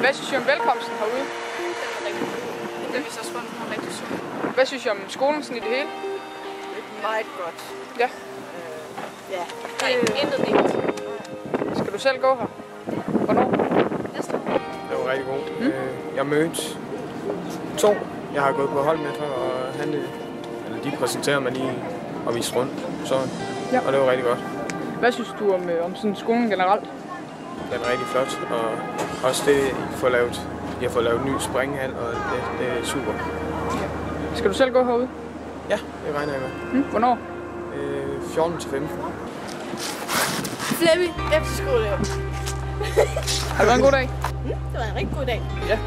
Hvad synes I om velkomsten herude? Det var rigtig god. Det vi så spurgte mig rigtig sødt. Hvad synes I om skolen sådan i det hele? Meget godt. Ja. Ja. Der er intet nyt. Skal du selv gå her? Hvornår? Næste år. Det var rigtig god. Jeg mødte 2, jeg har gået på hold med før, og de præsenterede mig lige og viste rundt. Ja. Og det var rigtig godt. Hvad synes du om sådan skolen generelt? Den er rigtig flot, og også det, I har fået lavet en ny springhal, og det er super. Skal du selv gå herude? Ja, det regner jeg med. Hvornår? 14 til 15. Flemming, efter skole. Har du været en god dag? Det var en rigtig god dag. Ja.